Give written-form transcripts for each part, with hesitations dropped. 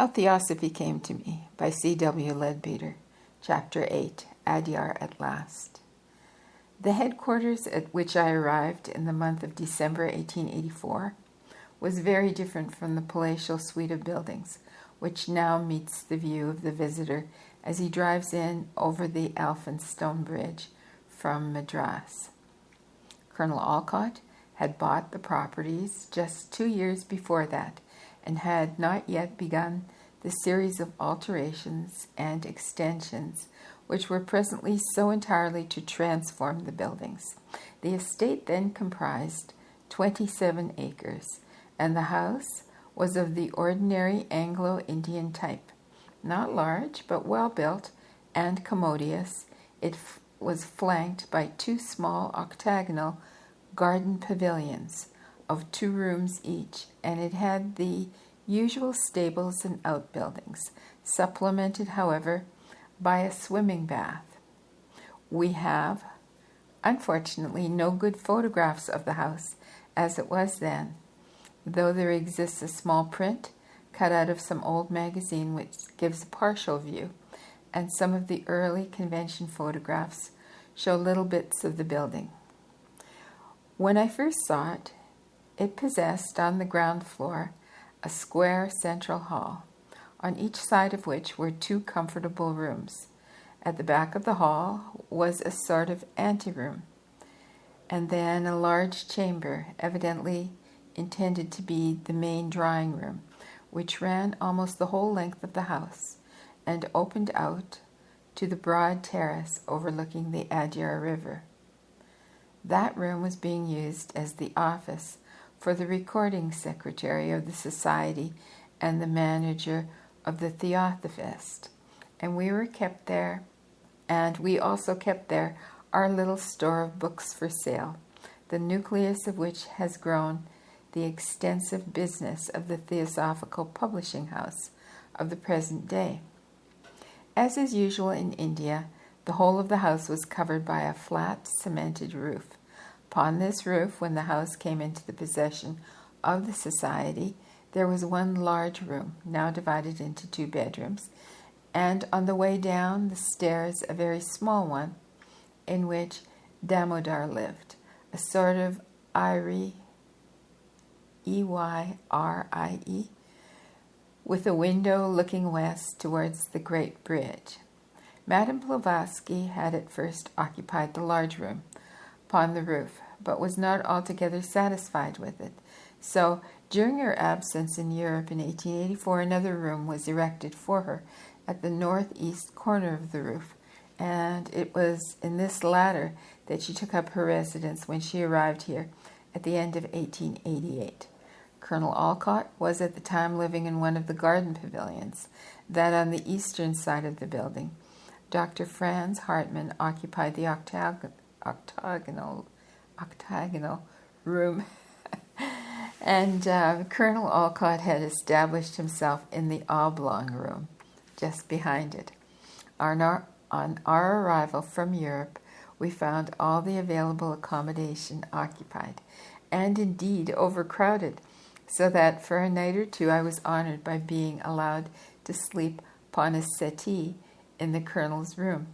How Theosophy Came to Me by C.W. Leadbeater, Chapter 8, Adyar at Last. The headquarters at which I arrived in the month of December 1884 was very different from the palatial suite of buildings which now meets the view of the visitor as he drives in over the Elphinstone Bridge from Madras. Colonel Olcott had bought the properties just 2 years before that, and had not yet begun the series of alterations and extensions which were presently so entirely to transform the buildings. The estate then comprised 27 acres, and the house was of the ordinary Anglo-Indian type. Not large, but well built and commodious, it was flanked by 2 small octagonal garden pavilions of 2 rooms each, and it had the usual stables and outbuildings, supplemented, however, by a swimming bath. We have, unfortunately, no good photographs of the house as it was then, though there exists a small print cut out of some old magazine which gives a partial view, and some of the early convention photographs show little bits of the building. When I first saw it, it possessed on the ground floor a square central hall, on each side of which were 2 comfortable rooms. At the back of the hall was a sort of anteroom, and then a large chamber, evidently intended to be the main drawing room, which ran almost the whole length of the house and opened out to the broad terrace overlooking the Adyar River. That room was being used as the office for the recording secretary of the society and the manager of the Theosophist, and we also kept there our little store of books for sale, the nucleus of which has grown the extensive business of the Theosophical Publishing House of the present day. As is usual in India, the whole of the house was covered by a flat, cemented roof. Upon this roof, when the house came into the possession of the society, there was one large room, now divided into 2 bedrooms, and on the way down the stairs a very small one, in which Damodar lived, a sort of eyrie, E-Y-R-I-E, with a window looking west towards the great bridge. Madame Blavatsky had at first occupied the large room upon the roof, but was not altogether satisfied with it. So, during her absence in Europe in 1884, another room was erected for her at the northeast corner of the roof, and it was in this latter that she took up her residence when she arrived here at the end of 1888. Colonel Olcott was at the time living in one of the garden pavilions, that on the eastern side of the building. Dr. Franz Hartmann occupied the octagonal room, and Colonel Olcott had established himself in the oblong room, just behind it. On our arrival from Europe, we found all the available accommodation occupied, and indeed overcrowded, so that for a night or 2 I was honored by being allowed to sleep upon a settee in the Colonel's room.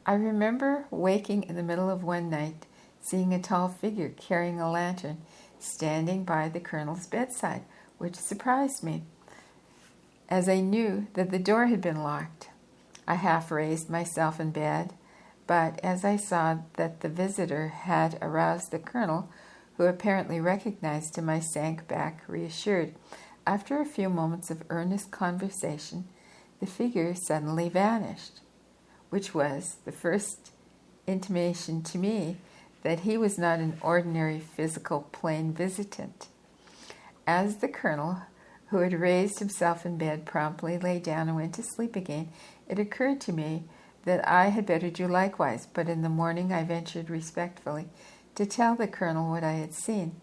I remember waking in the middle of one night, seeing a tall figure carrying a lantern standing by the Colonel's bedside, which surprised me, as I knew that the door had been locked. I half raised myself in bed, but as I saw that the visitor had aroused the Colonel, who apparently recognized him, I sank back, reassured. After a few moments of earnest conversation, the figure suddenly vanished, which was the first intimation to me that he was not an ordinary physical plane visitant. As the Colonel, who had raised himself in bed, promptly lay down and went to sleep again, it occurred to me that I had better do likewise, but in the morning I ventured respectfully to tell the Colonel what I had seen.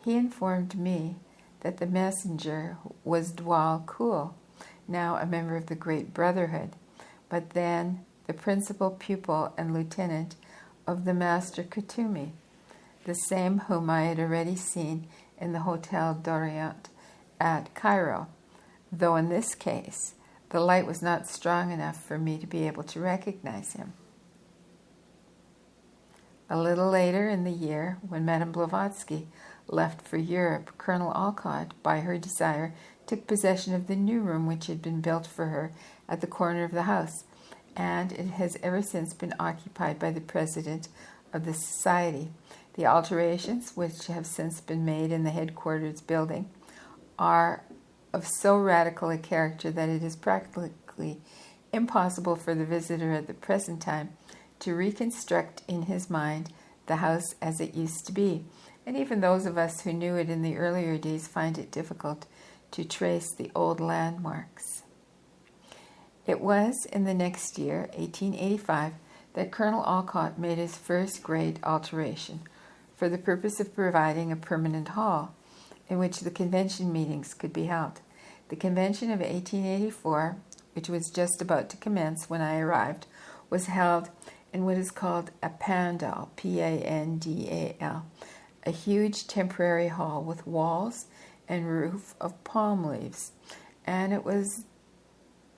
He informed me that the messenger was Dwal Kul, now a member of the Great Brotherhood, but then the principal pupil and lieutenant of the Master Khatumi, the same whom I had already seen in the Hotel d'Orient at Cairo, though in this case the light was not strong enough for me to be able to recognize him. A little later in the year, when Madame Blavatsky left for Europe, Colonel Alcott, by her desire, took possession of the new room which had been built for her at the corner of the house, and it has ever since been occupied by the president of the society. The alterations, which have since been made in the headquarters building, are of so radical a character that it is practically impossible for the visitor at the present time to reconstruct in his mind the house as it used to be, and even those of us who knew it in the earlier days find it difficult to trace the old landmarks. It was in the next year, 1885, that Colonel Alcott made his first great alteration for the purpose of providing a permanent hall in which the convention meetings could be held. The convention of 1884, which was just about to commence when I arrived, was held in what is called a pandal, P-A-N-D-A-L, a huge temporary hall with walls and roof of palm leaves, and it was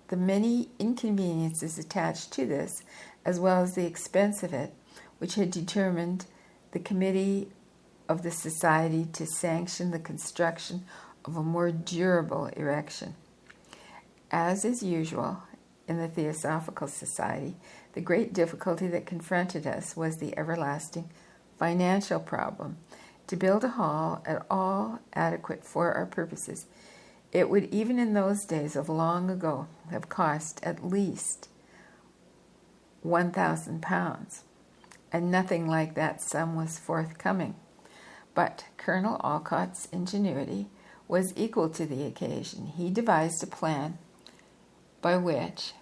the many inconveniences attached to this, as well as the expense of it, which had determined the committee of the society to sanction the construction of a more durable erection. As is usual in the Theosophical Society, the great difficulty that confronted us was the everlasting financial problem. To build a hall at all adequate for our purposes, it would, even in those days of long ago, have cost at least £1,000, and nothing like that sum was forthcoming. But Colonel Alcott's ingenuity was equal to the occasion. He devised a plan by which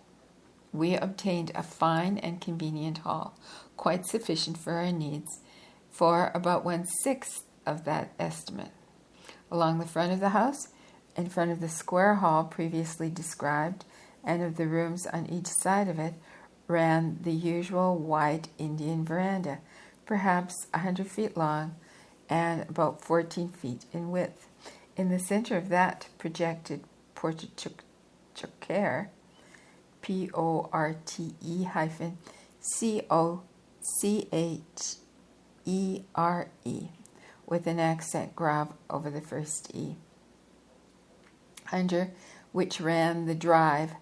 we obtained a fine and convenient hall, quite sufficient for our needs, for about 1/6 of that estimate. Along the front of the house, in front of the square hall previously described, and of the rooms on each side of it, ran the usual wide Indian veranda, perhaps 100 feet long and about 14 feet in width. In the center of that projected porte-cochere, P-O-R-T-E-C-O-C-H-E-R-E, with an accent grave over the first E, under which ran the drive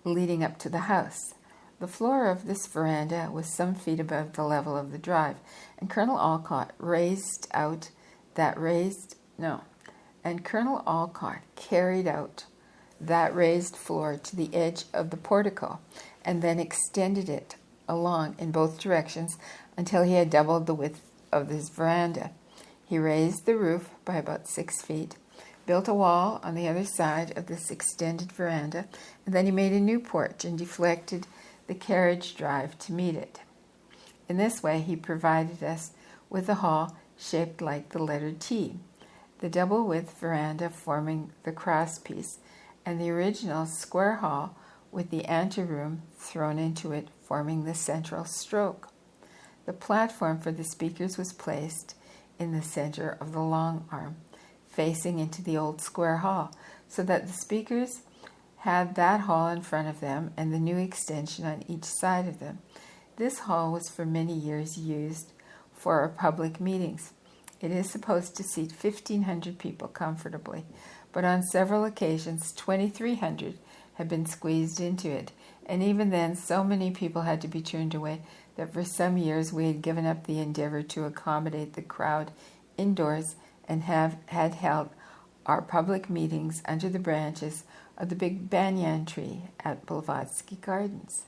leading up to the house. The floor of this veranda was some feet above the level of the drive, and Colonel Alcott carried out that raised floor to the edge of the portico, and then extended it along in both directions until he had doubled the width of this veranda. He raised the roof by about 6 feet, built a wall on the other side of this extended veranda, and then he made a new porch and deflected the carriage drive to meet it. In this way, he provided us with a hall shaped like the letter T, the double-width veranda forming the crosspiece, and the original square hall with the anteroom thrown into it forming the central stroke. The platform for the speakers was placed in the center of the long arm, facing into the old square hall, so that the speakers had that hall in front of them and the new extension on each side of them. This hall was for many years used for our public meetings. It is supposed to seat 1,500 people comfortably, but on several occasions 2,300 had been squeezed into it, and even then so many people had to be turned away that for some years we had given up the endeavor to accommodate the crowd indoors and had held our public meetings under the branches of the big banyan tree at Blavatsky Gardens.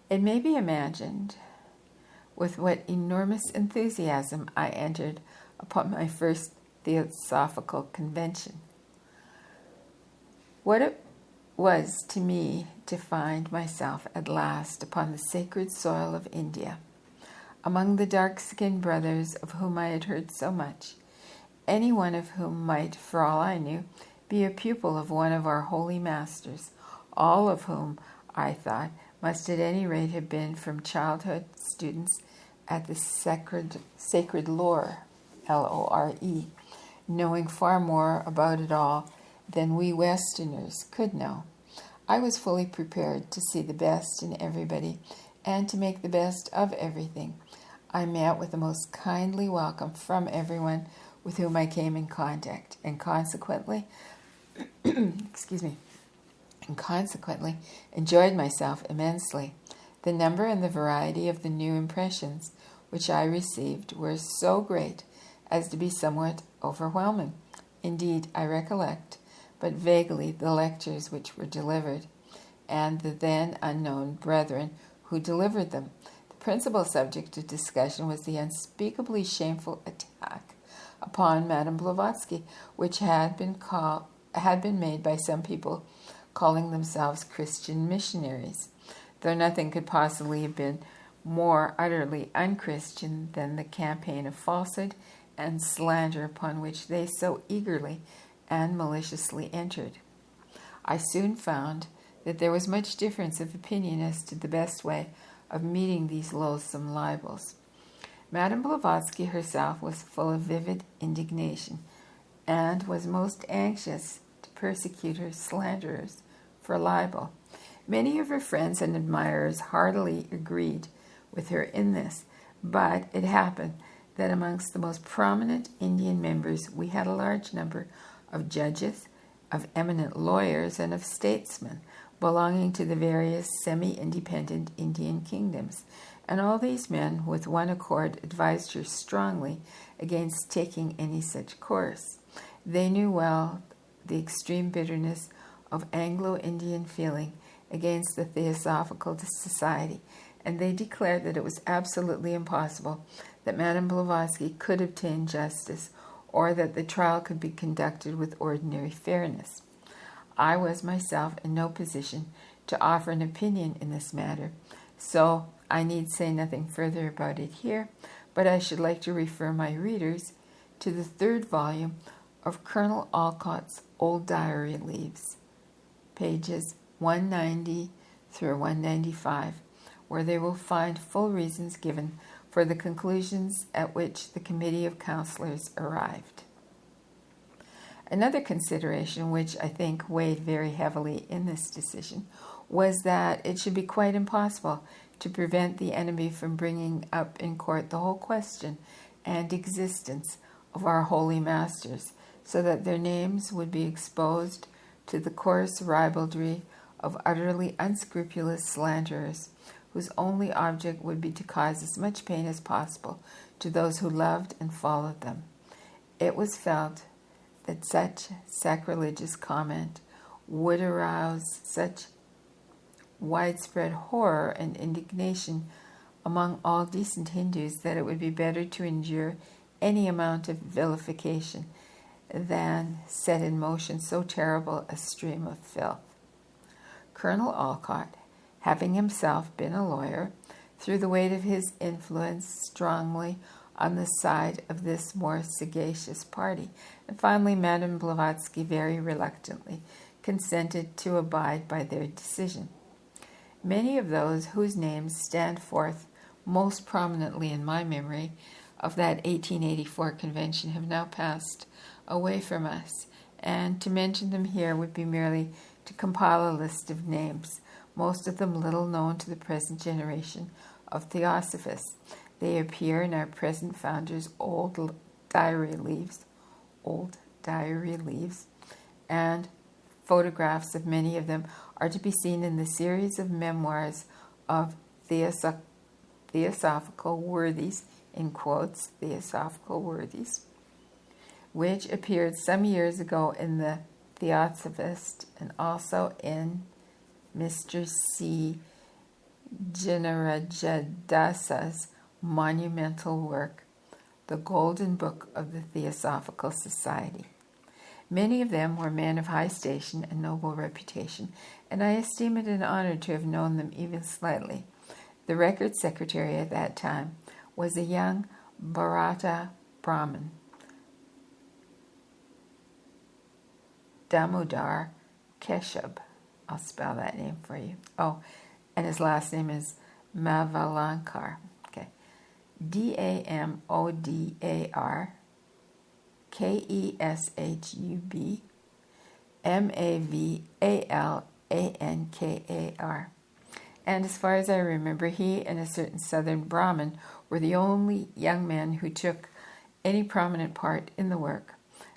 It may be imagined with what enormous enthusiasm I entered upon my first Theosophical convention. What it was to me to find myself at last upon the sacred soil of India, among the dark-skinned brothers of whom I had heard so much, any one of whom might, for all I knew, be a pupil of one of our holy masters, all of whom, I thought, must at any rate have been from childhood students at the sacred lore, Lore, knowing far more about it all than we Westerners could know. I was fully prepared to see the best in everybody and to make the best of everything. I met with the most kindly welcome from everyone with whom I came in contact, and consequently, enjoyed myself immensely. The number and the variety of the new impressions which I received were so great as to be somewhat overwhelming. Indeed, I recollect but vaguely the lectures which were delivered, and the then unknown brethren who delivered them. The principal subject of discussion was the unspeakably shameful attack upon Madame Blavatsky, which had been made by some people calling themselves Christian missionaries, though nothing could possibly have been more utterly unchristian than the campaign of falsehood and slander upon which they so eagerly and maliciously entered. I soon found that there was much difference of opinion as to the best way of meeting these loathsome libels. Madame Blavatsky herself was full of vivid indignation, and was most anxious to persecute her slanderers for libel. Many of her friends and admirers heartily agreed with her in this, but it happened that amongst the most prominent Indian members we had a large number of judges, of eminent lawyers, and of statesmen belonging to the various semi-independent Indian kingdoms, and all these men with one accord advised her strongly against taking any such course. They knew well the extreme bitterness of Anglo-Indian feeling against the Theosophical Society, and they declared that it was absolutely impossible that Madame Blavatsky could obtain justice, or that the trial could be conducted with ordinary fairness. I was myself in no position to offer an opinion in this matter, so I need say nothing further about it here, but I should like to refer my readers to the 3rd volume of Colonel Olcott's Old Diary Leaves, pages 190 through 195, where they will find full reasons given for the conclusions at which the committee of counselors arrived. Another consideration which I think weighed very heavily in this decision was that it should be quite impossible to prevent the enemy from bringing up in court the whole question and existence of our holy masters, so that their names would be exposed to the coarse ribaldry of utterly unscrupulous slanderers, whose only object would be to cause as much pain as possible to those who loved and followed them. It was felt that such sacrilegious comment would arouse such widespread horror and indignation among all decent Hindus that it would be better to endure any amount of vilification than set in motion so terrible a stream of filth. Colonel Olcott, having himself been a lawyer, threw the weight of his influence strongly on the side of this more sagacious party, and finally Madame Blavatsky very reluctantly consented to abide by their decision. Many of those whose names stand forth most prominently in my memory of that 1884 convention have now passed away from us, and to mention them here would be merely to compile a list of names, most of them little known to the present generation of Theosophists. They appear in our present founder's old diary leaves, and photographs of many of them are to be seen in the series of memoirs of Theosophical Worthies, in quotes, Theosophical Worthies, which appeared some years ago in the Theosophist and also in Mr. C. Janarajadasa's monumental work, The Golden Book of the Theosophical Society. Many of them were men of high station and noble reputation, and I esteem it an honor to have known them even slightly. The record secretary at that time was a young Bharata Brahmin, Damodar Keshab. I'll spell that name for you. Oh, and his last name is Mavalankar. Okay. Damodar Keshub, Mavallankar. And as far as I remember, he and a certain Southern Brahmin were the only young men who took any prominent part in the work,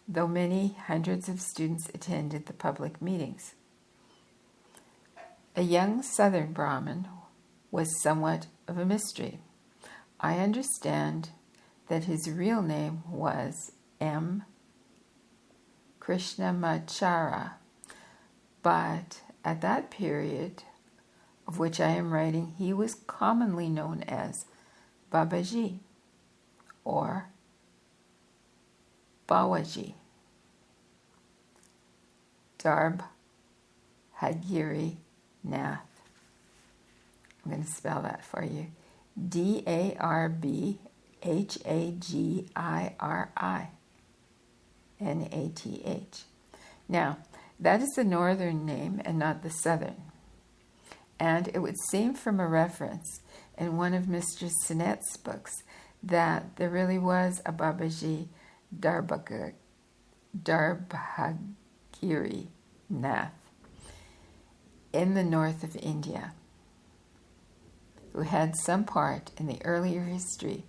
though many hundreds of students attended the public meetings. A young Southern Brahmin was somewhat of a mystery. I understand that his real name was M. Krishnamachara, but at that period of which I am writing, he was commonly known as Babaji or Bawaji. Darbhagiri Nath. I'm going to spell that for you. Darbhagiri Nath. Now, that is the northern name and not the southern. And it would seem from a reference in one of Mr. Sinnett's books that there really was a Babaji Darbhagiri Nath in the north of India, who had some part in the earlier history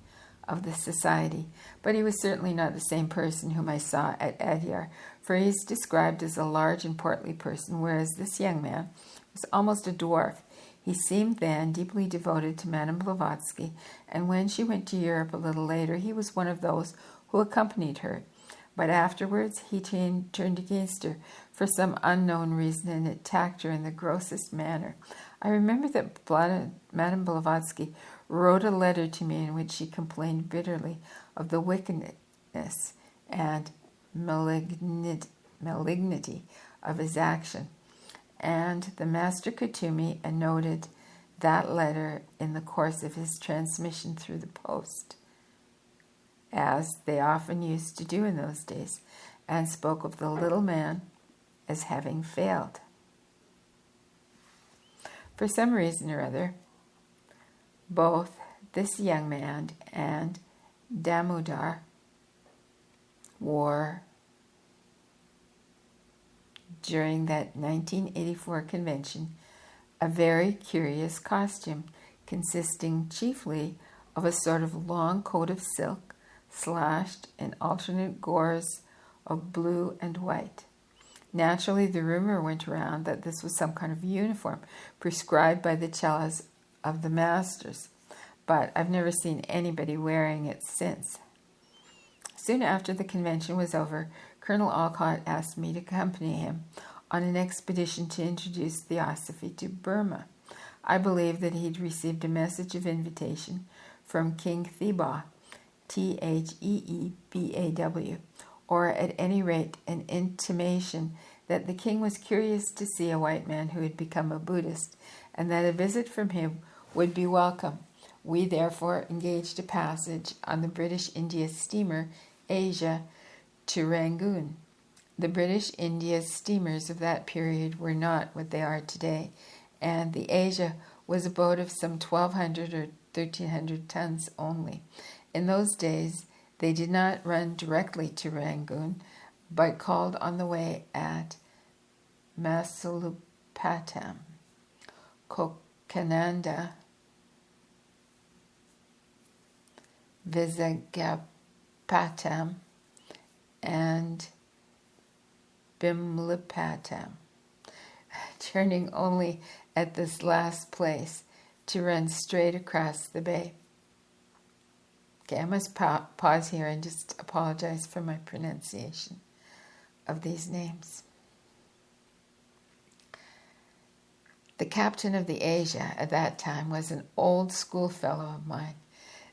of the society, but he was certainly not the same person whom I saw at Adyar, for he is described as a large and portly person, whereas this young man was almost a dwarf. He seemed then deeply devoted to Madame Blavatsky, and when she went to Europe a little later, he was one of those who accompanied her. But afterwards he turned against her for some unknown reason and attacked her in the grossest manner. I remember that Madame Blavatsky wrote a letter to me in which she complained bitterly of the wickedness and malignity of his action. And the master could to me and noted that letter in the course of his transmission through the post, as they often used to do in those days, and spoke of the little man as having failed. For some reason or other, both this young man and Damodar wore, during that 1984 convention, a very curious costume consisting chiefly of a sort of long coat of silk slashed in alternate gores of blue and white. Naturally, the rumor went around that this was some kind of uniform prescribed by the cellas of the masters, but I've never seen anybody wearing it since. Soon after the convention was over, Colonel Olcott asked me to accompany him on an expedition to introduce Theosophy to Burma. I believe that he'd received a message of invitation from King Thebaw, Theebaw, or at any rate an intimation that the king was curious to see a white man who had become a Buddhist, and that a visit from him would be welcome. We therefore engaged a passage on the British India steamer Asia to Rangoon. The British India steamers of that period were not what they are today, and the Asia was a boat of some 1,200 or 1,300 tons only. In those days, they did not run directly to Rangoon, but called on the way at Masulipatam, Kokananda, Vizagapatam, and Bimlipatam, turning only at this last place to run straight across the bay. Okay, I must pause here and just apologize for my pronunciation of these names. The captain of the Asia at that time was an old schoolfellow of mine,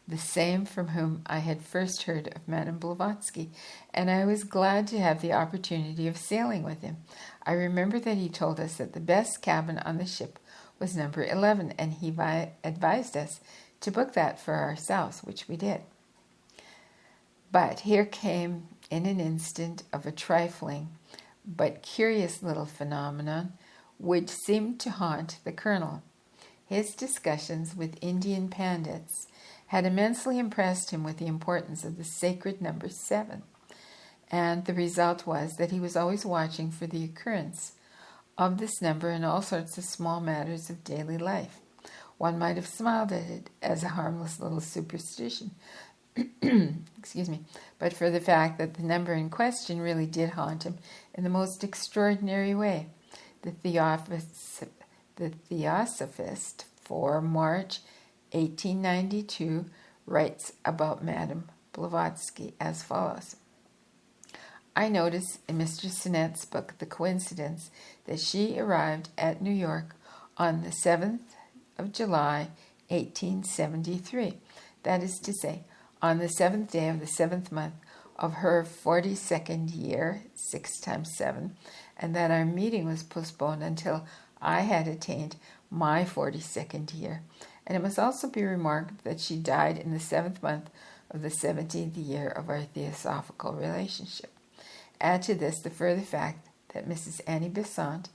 the same from whom I had first heard of Madame Blavatsky, and I was glad to have the opportunity of sailing with him. I remember that he told us that the best cabin on the ship was number 11, and he advised us to book that for ourselves, which we did. But here came, in an instant, of a trifling but curious little phenomenon which seemed to haunt the colonel. His discussions with Indian pandits had immensely impressed him with the importance of the sacred number 7, And the result was that he was always watching for the occurrence of this number in all sorts of small matters of daily life. One might have smiled at it as a harmless little superstition, excuse me, but for the fact that the number in question really did haunt him in the most extraordinary way. The Theosophist for March 1892 writes about Madame Blavatsky as follows. I notice in Mr. Sinnett's book the coincidence that she arrived at New York on the 7th of July, 1873. That is to say, on the 7th day of the 7th month of her 42nd year, 6 times 7, and that our meeting was postponed until I had attained my 42nd year. And it must also be remarked that she died in the 7th month of the 17th year of our theosophical relationship. Add to this the further fact that Mrs. Anniebesant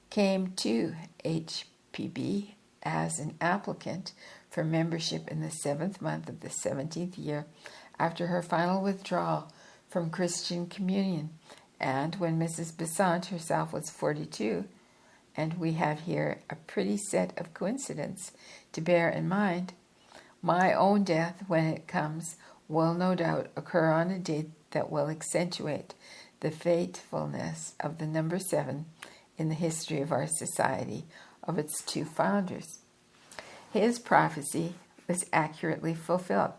came to HPB as an applicant for membership in the 7th month of the 17th year after her final withdrawal from Christian communion, and when Mrs. Besant herself was 42, and we have here a pretty set of coincidence to bear in mind. My own death, when it comes, will no doubt occur on a date that will accentuate the fatefulness of the number 7 in the history of our society, of its two founders. His prophecy was accurately fulfilled.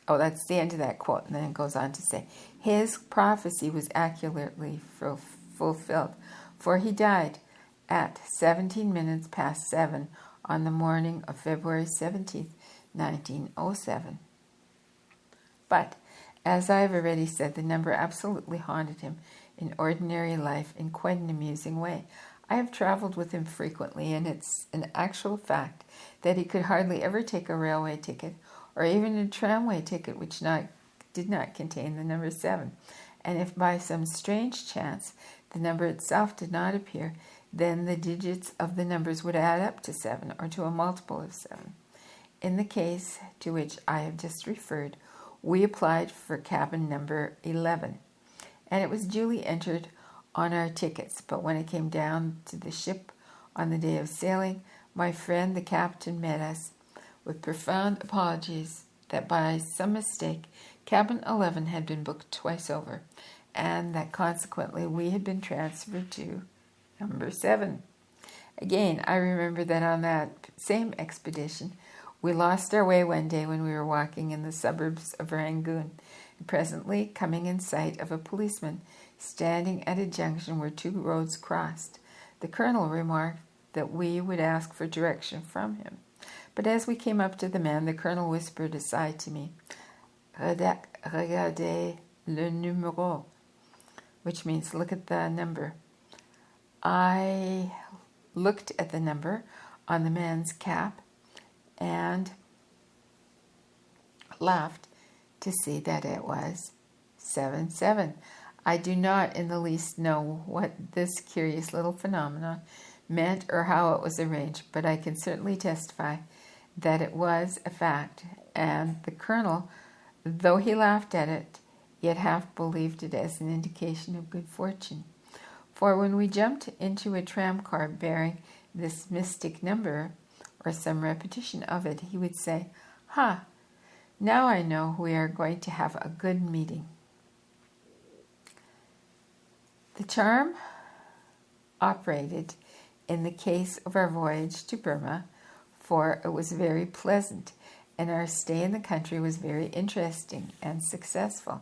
Oh, that's the end of that quote, and then it goes on to say, his prophecy was accurately fulfilled, for he died at 17 minutes past 7 on the morning of February 17th, 1907. But, as I have already said, the number absolutely haunted him in ordinary life in quite an amusing way. I have traveled with him frequently, and it's an actual fact that he could hardly ever take a railway ticket or even a tramway ticket which did not contain the number 7. And if by some strange chance the number itself did not appear, then the digits of the numbers would add up to 7 or to a multiple of 7. In the case to which I have just referred, we applied for cabin number 11, and it was duly entered on our tickets, but when it came down to the ship on the day of sailing, my friend the captain met us with profound apologies that by some mistake cabin 11 had been booked twice over, and that consequently we had been transferred to number 7. Again, I remember that on that same expedition, we lost our way one day when we were walking in the suburbs of Rangoon, and presently coming in sight of a policeman standing at a junction where two roads crossed. The colonel remarked that we would ask for direction from him. But as we came up to the man, the colonel whispered aside to me, "Regardez le numéro," which means look at the number. I looked at the number on the man's cap and laughed to see that it was 77. I do not in the least know what this curious little phenomenon meant or how it was arranged, but I can certainly testify that it was a fact, and the colonel, though he laughed at it, yet half believed it as an indication of good fortune. For when we jumped into a tram car bearing this mystic number, or some repetition of it, he would say, "Ha, now I know we are going to have a good meeting." The charm operated in the case of our voyage to Burma, for it was very pleasant, and our stay in the country was very interesting and successful.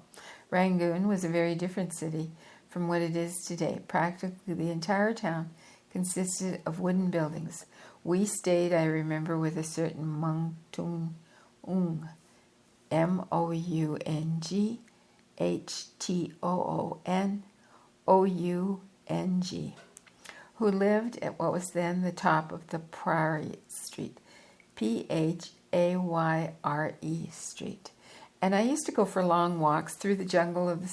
Rangoon was a very different city from what it is today. Practically the entire town consisted of wooden buildings. We stayed, I remember, with a certain Mung Tung Ung, MoughtonOung, who lived at what was then the top of the Prairie Street, Phayre Street. And I used to go for long walks through the jungle to the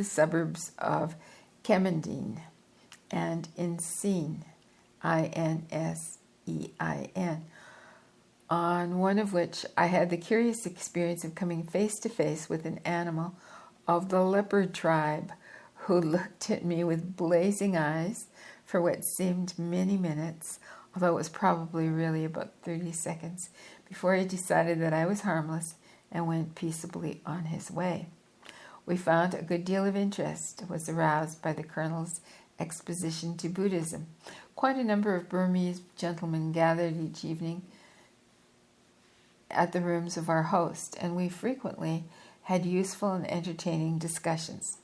suburbs of Kemendine and Insein, Insein, on one of which I had the curious experience of coming face to face with an animal of the leopard tribe who looked at me with blazing eyes for what seemed many minutes, although it was probably really about 30 seconds, before he decided that I was harmless and went peaceably on his way. We found a good deal of interest was aroused by the Colonel's exposition to Buddhism. Quite a number of Burmese gentlemen gathered each evening at the rooms of our host, and we frequently had useful and entertaining discussions.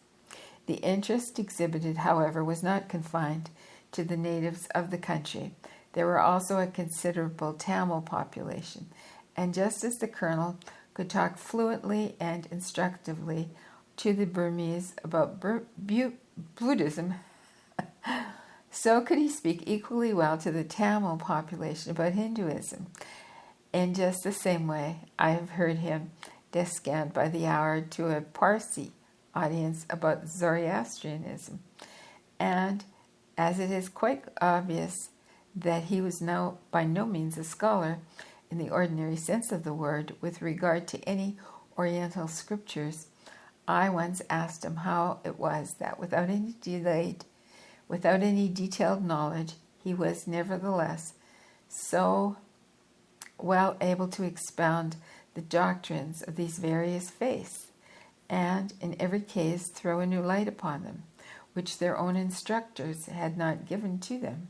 The interest exhibited, however, was not confined to the natives of the country. There were also a considerable Tamil population, and just as the Colonel could talk fluently and instructively to the Burmese about Buddhism, so could he speak equally well to the Tamil population about Hinduism. In just the same way, I have heard him descant by the hour to a Parsi audience about Zoroastrianism, and as it is quite obvious that he was now by no means a scholar in the ordinary sense of the word with regard to any Oriental scriptures, I once asked him how it was that without any detailed knowledge, he was nevertheless so well able to expound the doctrines of these various faiths, and in every case throw a new light upon them, which their own instructors had not given to them.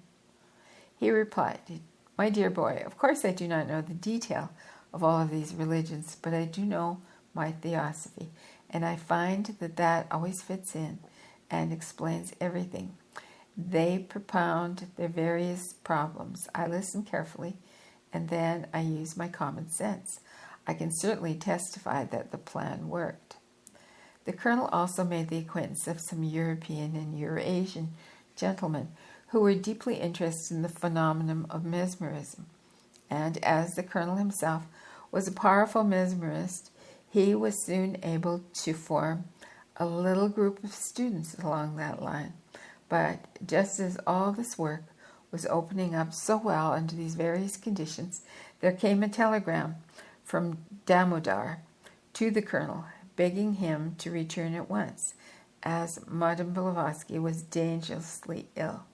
He replied, "My dear boy, of course I do not know the detail of all of these religions, but I do know my theosophy, and I find that always fits in and explains everything. They propound their various problems. I listen carefully, and then I use my common sense. I can certainly testify that the plan worked." The Colonel also made the acquaintance of some European and Eurasian gentlemen who were deeply interested in the phenomenon of mesmerism, and as the Colonel himself was a powerful mesmerist, he was soon able to form a little group of students along that line. But just as all this work was opening up so well under these various conditions, there came a telegram from Damodar to the Colonel, begging him to return at once, as Madame Blavatsky was dangerously ill.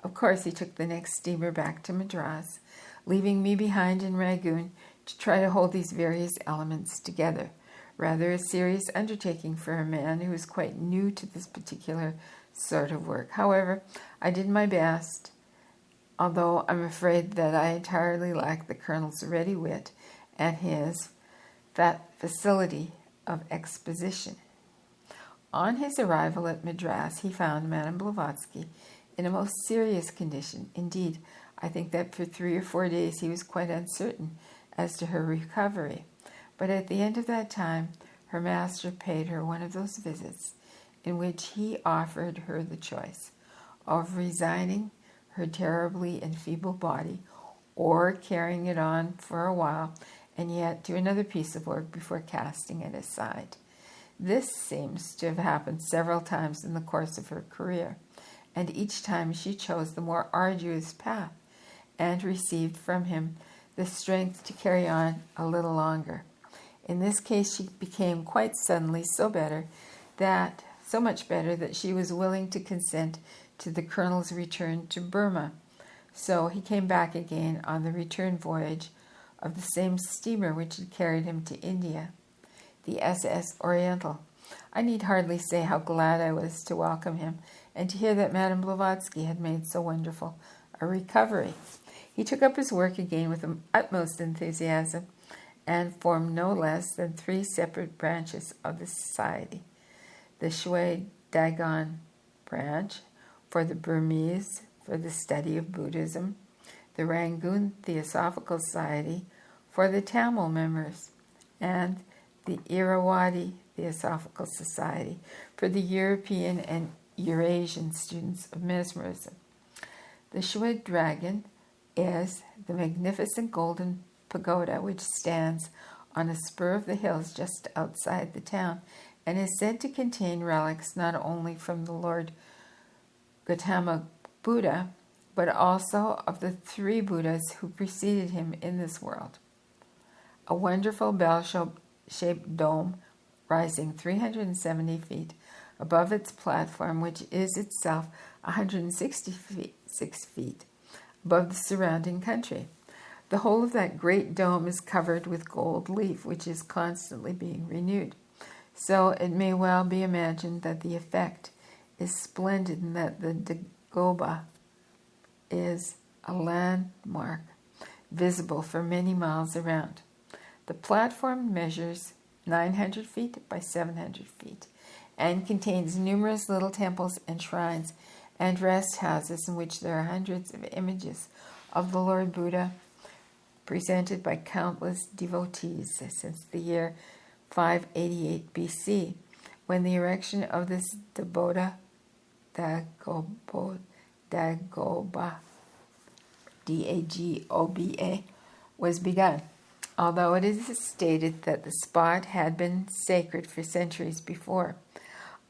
Of course, he took the next steamer back to Madras, leaving me behind in Rangoon to try to hold these various elements together. Rather a serious undertaking for a man who was quite new to this particular sort of work. However, I did my best, although I'm afraid that I entirely lacked the Colonel's ready wit and his facility of exposition. On his arrival at Madras, he found Madame Blavatsky in a most serious condition. Indeed, I think that for 3 or 4 days he was quite uncertain as to her recovery. But at the end of that time, her master paid her one of those visits in which he offered her the choice of resigning her terribly enfeebled body or carrying it on for a while and yet do another piece of work before casting it aside. This seems to have happened several times in the course of her career, and each time she chose the more arduous path and received from him the strength to carry on a little longer. In this case, she became quite suddenly so much better that she was willing to consent to the Colonel's return to Burma. So he came back again on the return voyage of the same steamer which had carried him to India, the SS Oriental. I need hardly say how glad I was to welcome him and to hear that Madame Blavatsky had made so wonderful a recovery. He took up his work again with the utmost enthusiasm and formed no less than 3 separate branches of the society. The Shui Dagon branch for the Burmese for the study of Buddhism, the Rangoon Theosophical Society for the Tamil members, and the Irrawaddy Theosophical Society for the European and Eurasian students of mesmerism. The Shui Dragon is the magnificent golden pagoda which stands on a spur of the hills just outside the town and is said to contain relics not only from the Lord Gautama Buddha, but also of the 3 Buddhas who preceded him in this world. A wonderful bell-shaped dome rising 370 feet above its platform, which is itself 166 feet above the surrounding country. The whole of that great dome is covered with gold leaf, which is constantly being renewed. So it may well be imagined that the effect is splendid and that the Dagoba is a landmark visible for many miles around. The platform measures 900 feet by 700 feet and contains numerous little temples and shrines and rest houses in which there are hundreds of images of the Lord Buddha presented by countless devotees since the year 588 BC, when the erection of this Dagoba, Dagoba, was begun. Although it is stated that the spot had been sacred for centuries before,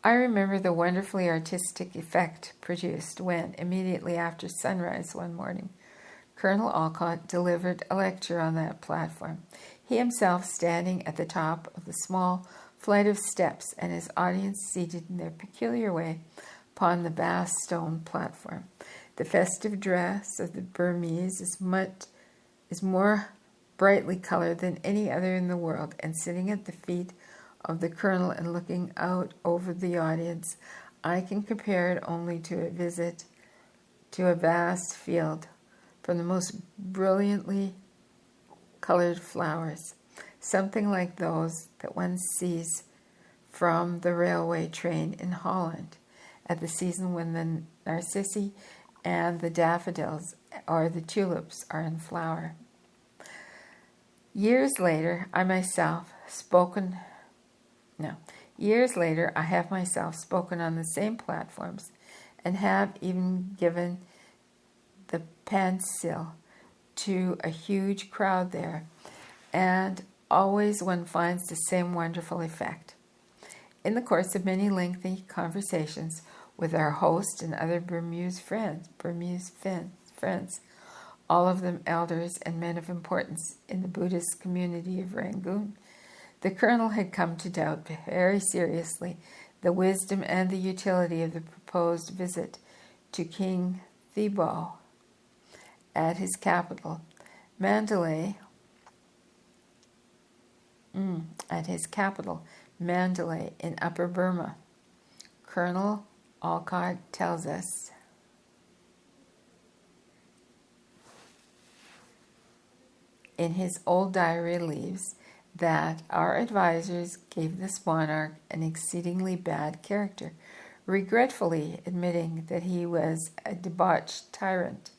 I remember the wonderfully artistic effect produced when, immediately after sunrise one morning, Colonel Olcott delivered a lecture on that platform, he himself standing at the top of the small flight of steps and his audience seated in their peculiar way upon the vast stone platform. The festive dress of the Burmese is more brightly colored than any other in the world, and sitting at the feet of the colonel and looking out over the audience, I can compare it only to a visit to a vast field from the most brilliantly colored flowers, something like those that one sees from the railway train in Holland at the season when the narcissi and the daffodils or the tulips are in flower. Years later, I have myself spoken on the same platforms and have even given the pencil to a huge crowd there, and always one finds the same wonderful effect. In the course of many lengthy conversations with our host and other Burmese friends, all of them elders and men of importance in the Buddhist community of Rangoon, the colonel had come to doubt very seriously the wisdom and the utility of the proposed visit to King Thibaw at his capital, Mandalay, in Upper Burma. Colonel Olcott tells us in his old diary leaves that our advisors gave this monarch an exceedingly bad character, regretfully admitting that he was a debauched tyrant,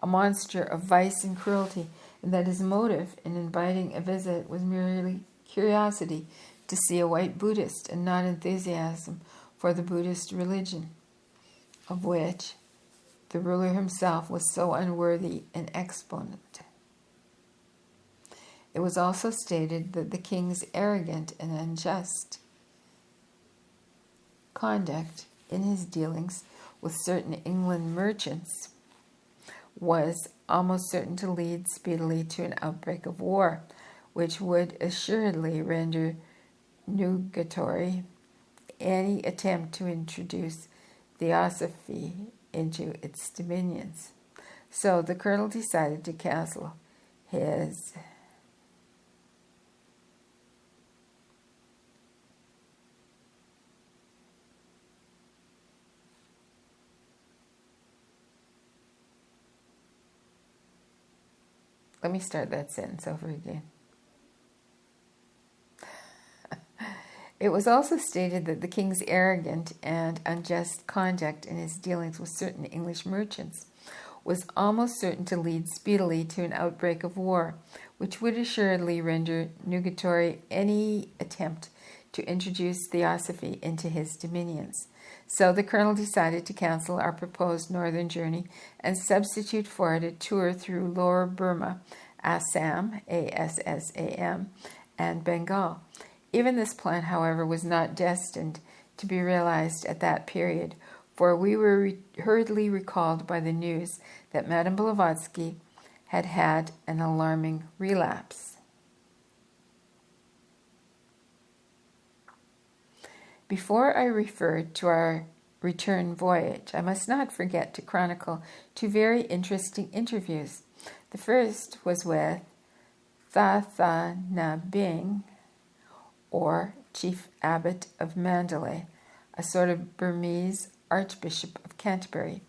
a monster of vice and cruelty, and that his motive in inviting a visit was merely curiosity to see a white Buddhist and not enthusiasm for the Buddhist religion, of which the ruler himself was so unworthy an exponent. It was also stated that the king's arrogant and unjust conduct in his dealings with certain England merchants was almost certain to lead speedily to an outbreak of war, which would assuredly render nugatory any attempt to introduce Theosophy into its dominions. So the colonel decided to cancel his Let me start that sentence over again. It was also stated that the king's arrogant and unjust conduct in his dealings with certain English merchants was almost certain to lead speedily to an outbreak of war, which would assuredly render nugatory any attempt to introduce Theosophy into his dominions. So the colonel decided to cancel our proposed northern journey and substitute for it a tour through Lower Burma, Assam, Assam, and Bengal. Even this plan, however, was not destined to be realized at that period, for we were hurriedly recalled by the news that Madame Blavatsky had had an alarming relapse. Before I refer to our return voyage, I must not forget to chronicle two very interesting interviews. The first was with Thathanabing, or Chief Abbot of Mandalay, a sort of Burmese Archbishop of Canterbury,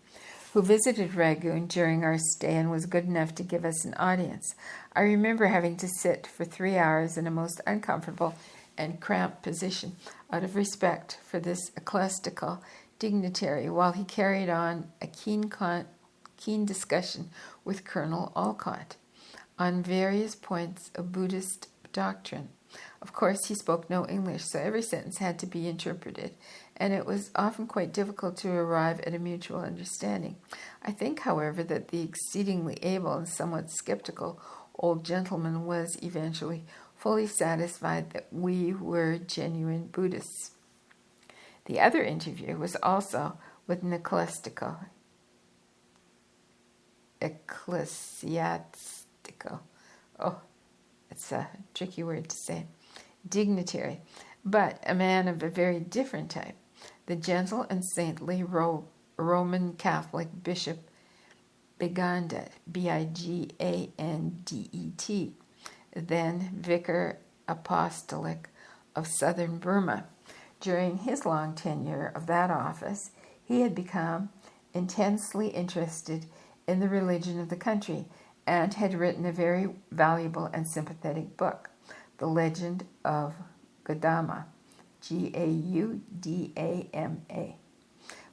who visited Rangoon during our stay and was good enough to give us an audience. I remember having to sit for 3 hours in a most uncomfortable and cramped position out of respect for this ecclesiastical dignitary while he carried on a keen discussion with Colonel Olcott on various points of Buddhist doctrine. Of course, he spoke no English, so every sentence had to be interpreted, and it was often quite difficult to arrive at a mutual understanding. I think, however, that the exceedingly able and somewhat skeptical old gentleman was eventually fully satisfied that we were genuine Buddhists. The other interview was also with an ecclesiastical, it's a tricky word to say, dignitary, but a man of a very different type, the gentle and saintly Roman Catholic Bishop Bigandet, Bigandet, then Vicar Apostolic of Southern Burma. During his long tenure of that office, he had become intensely interested in the religion of the country and had written a very valuable and sympathetic book, The Legend of Gaudama, Gaudama,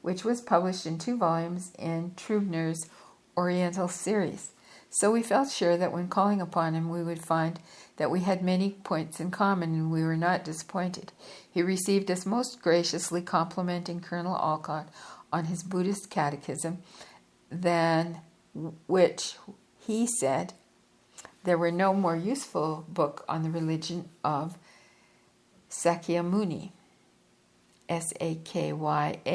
which was published in 2 volumes in Trubner's Oriental series. So we felt sure that when calling upon him we would find that we had many points in common, and we were not disappointed. He received us most graciously, complimenting Colonel Olcott on his Buddhist catechism, than which he said there were no more useful book on the religion of Sakyamuni, Sakyamuni.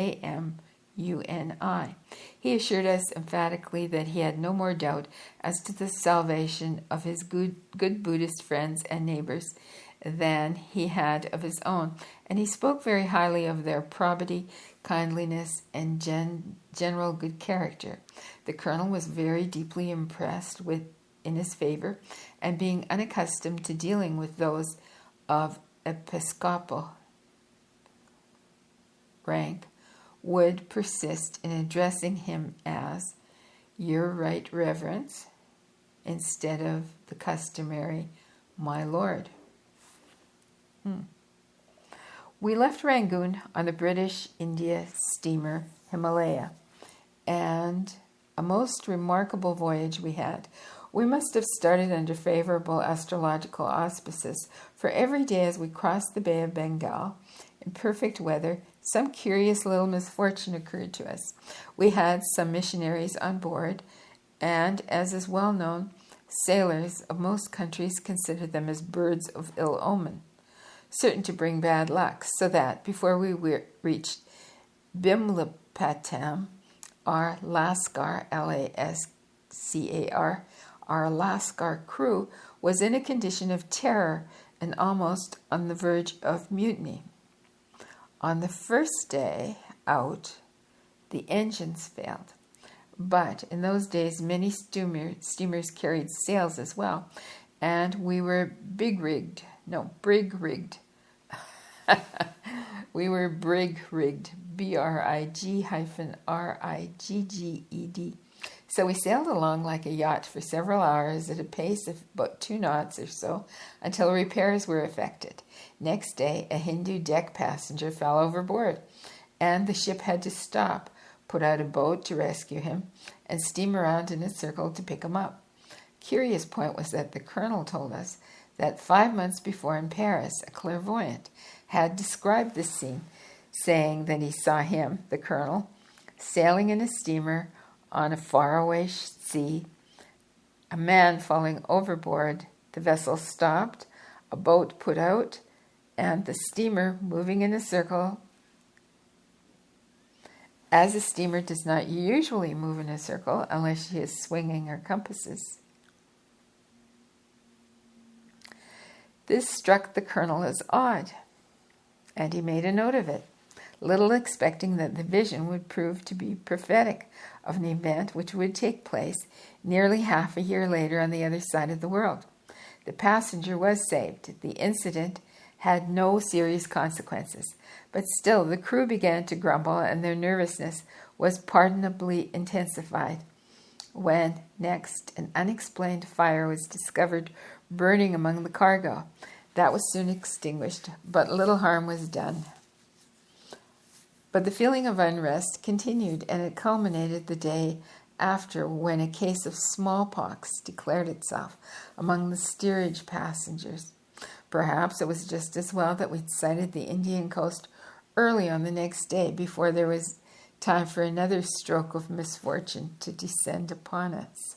He assured us emphatically that he had no more doubt as to the salvation of his good Buddhist friends and neighbors than he had of his own, and he spoke very highly of their probity, kindliness, and general good character. The colonel was very deeply impressed in his favor, and being unaccustomed to dealing with those of episcopal rank, would persist in addressing him as Your Right Reverence instead of the customary My Lord. We left Rangoon on the British India steamer Himalaya, and a most remarkable voyage we had. We must have started under favorable astrological auspices, for every day as we crossed the Bay of Bengal in perfect weather, some curious little misfortune occurred to us. We had some missionaries on board, and, as is well known, sailors of most countries consider them as birds of ill omen, certain to bring bad luck, so that before we reached Bimlapatam, our Lascar, Lascar, our Lascar crew was in a condition of terror and almost on the verge of mutiny. On the first day out, the engines failed, but in those days many steamers carried sails as well, and we were brig-rigged. We were brig-rigged, BRIG-RIGGED. So we sailed along like a yacht for several hours at a pace of about 2 knots or so until repairs were effected. Next day, a Hindu deck passenger fell overboard, and the ship had to stop, put out a boat to rescue him, and steam around in a circle to pick him up. Curious point was that the colonel told us that 5 months before in Paris, a clairvoyant had described this scene, saying that he saw him, the colonel, sailing in a steamer on a faraway sea, a man falling overboard, the vessel stopped, a boat put out, and the steamer moving in a circle as a steamer does not usually move in a circle unless she is swinging her compasses. This struck the colonel as odd, and he made a note of it, little expecting that the vision would prove to be prophetic of an event which would take place nearly half a year later on the other side of the world. The passenger was saved. The incident had no serious consequences, but still the crew began to grumble, and their nervousness was pardonably intensified when next an unexplained fire was discovered burning among the cargo. That was soon extinguished, but little harm was done. But the feeling of unrest continued, and it culminated the day after when a case of smallpox declared itself among the steerage passengers. Perhaps it was just as well that we'd sighted the Indian coast early on the next day before there was time for another stroke of misfortune to descend upon us.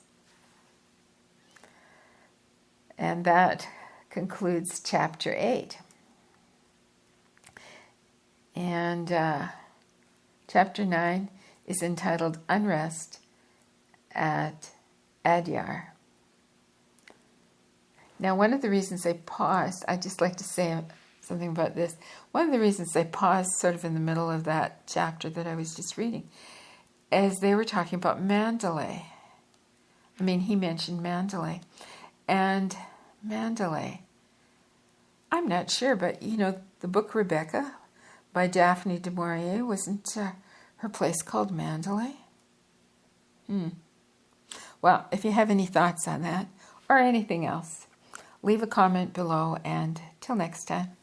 And that concludes chapter 8. And chapter 9 is entitled Unrest at Adyar. Now, one of the reasons I paused, I'd just like to say something about this. One of the reasons I paused sort of in the middle of that chapter that I was just reading is they were talking about Mandalay. I mean, he mentioned Mandalay. And Mandalay, I'm not sure, but you know, the book Rebecca by Daphne du Maurier, wasn't her place called Mandalay? Well, if you have any thoughts on that or anything else, leave a comment below, and till next time.